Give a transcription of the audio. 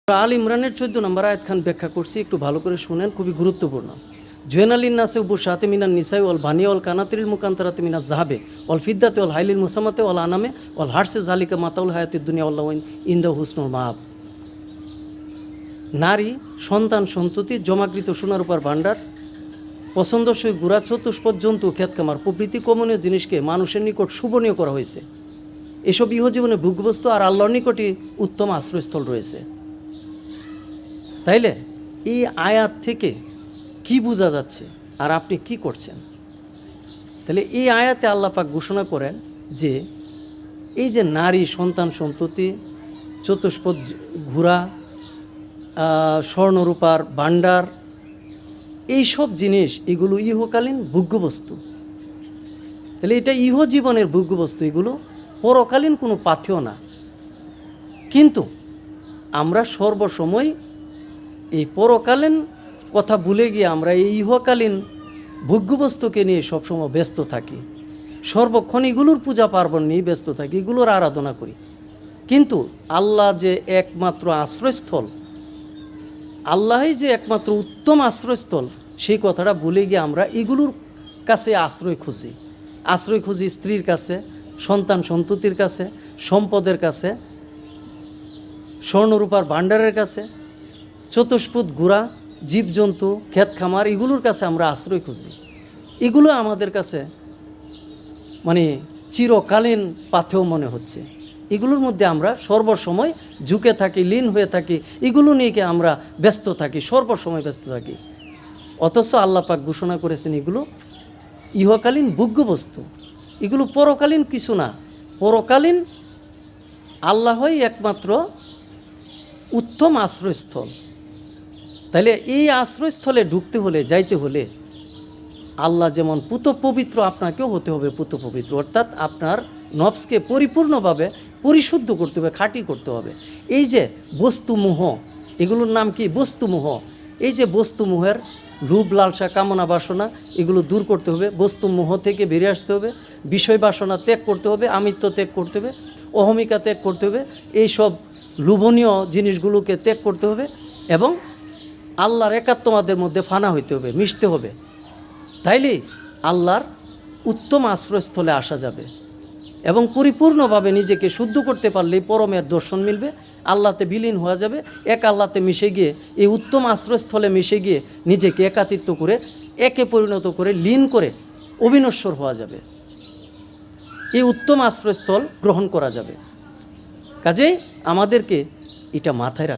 আল ইমরানের 14 নম্বর আয়াত খান ব্যাখ্যা করছি, একটু ভালো করে শুনেন, খুবই গুরুত্বপূর্ণ। জুয়েনালিন নাসে বুসাতে মিনান নিসাই ওয়াল বানিয়া ওয়াল কানাতিরিল মুকান্তারাতে মিনাজ জাহাবে ওয়াল ফিদ্দাতে ওয়াল হাইলিল মুসামাতে ওয়াল আনামে ওয়াল হারসে জালিকা মাতাউল হায়াতিদ দুনিয়া আল্লাহ ইনদা হুসনুল মাআব। নারী, সন্তান, সন্ততি, জমাকৃত সোনার উপর ভাণ্ডার, পছন্দসই গুড়া, চতুষ্পদ জন্তু, ক্ষেতখামার প্রভৃতি কমনীয় জিনিসকে মানুষের নিকট শুভনীয় করা হয়েছে। এসব ইহজীবনে ভোগ্যবস্তু আর আল্লাহর নিকটই উত্তম আশ্রয়স্থল রয়েছে। তাইলে এই আয়াত থেকে কি বোঝা যাচ্ছে আর আপনি কি করছেন? তাহলে এই আয়াতে আল্লাহ পাক ঘোষণা করেন যে এই যে নারী, সন্তান, সন্ততি, চতুষ্পদ ঘোড়া, স্বর্ণরূপার ভাণ্ডার, এইসব জিনিস এগুলো ইহকালীন ভোগ্যবস্তু। তাহলে এটা ইহজীবনের ভোগ্যবস্তু, এগুলো পরকালীন কোনো পাথেয় না। কিন্তু আমরা সর্বসময় এই পরকালীন কথা ভুলে গিয়ে আমরা এই ইহকালীন ভোগ্যবস্তুকে নিয়ে সবসময় ব্যস্ত থাকি, সর্বক্ষণ এগুলোর পূজা পার্বণ নিয়ে ব্যস্ত থাকি, এগুলোর আরাধনা করি। কিন্তু আল্লাহ যে একমাত্র আশ্রয়স্থল, আল্লাহই যে একমাত্র উত্তম আশ্রয়স্থল, সেই কথাটা ভুলে গিয়ে আমরা এগুলোর কাছে আশ্রয় খুঁজি স্ত্রীর কাছে, সন্তান সন্ততির কাছে, সম্পদের কাছে, স্বর্ণরূপার ভাণ্ডারের কাছে, চতুষ্পদ ঘোড়া, জীবজন্তু, ক্ষেত খামার, এগুলোর কাছে আমরা আশ্রয় খুঁজি। এগুলো আমাদের কাছে মানে চিরকালীন পাথেয় মনে হচ্ছে। এগুলোর মধ্যে আমরা সর্বসময় ঝুঁকে থাকি, লীন হয়ে থাকি, এগুলো নিয়ে আমরা ব্যস্ত থাকি, সর্বসময় ব্যস্ত থাকি। অথচ আল্লাহ পাক ঘোষণা করেছেন এগুলো ইহকালীন ভোগ্যবস্তু, এগুলো পরকালীন কিছু না। পরকালীন আল্লাহই একমাত্র উত্তম আশ্রয়স্থল। তাহলে এই আশ্রয়স্থলে ঢুকতে হলে, যাইতে হলে আল্লাহ যেমন পুত পবিত্র, আপনাকেও হতে হবে পুত পবিত্র, অর্থাৎ আপনার নফসকে পরিপূর্ণভাবে পরিশুদ্ধ করতে হবে, খাঁটি করতে হবে। এই যে বস্তুমোহ, এগুলোর নাম কি? বস্তুমোহ। এই যে বস্তুমোহের রূপ, লালসা, কামনা, বাসনা, এগুলো দূর করতে হবে। বস্তুমোহ থেকে বেরিয়ে আসতে হবে, বিষয় বাসনা ত্যাগ করতে হবে, আমিত্ব ত্যাগ করতে হবে, অহমিকা ত্যাগ করতে হবে, এইসব লোভনীয় জিনিসগুলোকে ত্যাগ করতে হবে এবং আল্লাহর একাত্মবাদের মধ্যে ফানা হইতে হবে, মিশতে হবে। তাইলে আল্লাহর উত্তম আশ্রয়স্থলে আসা যাবে এবং পরিপূর্ণভাবে নিজেকে শুদ্ধ করতে পারলেই পরমের দর্শন মিলবে, আল্লাহতে বিলীন হওয়া যাবে। এক আল্লাহতে মিশে গিয়ে, এই উত্তম আশ্রয়স্থলে মিশে গিয়ে নিজেকে একাতিত্ব করে, একে পরিণত করে, লীন করে অবিনশ্বর হওয়া যাবে। এই উত্তম আশ্রয়স্থল গ্রহণ করা যাবে। কাজেই আমাদেরকে এটা মাথায়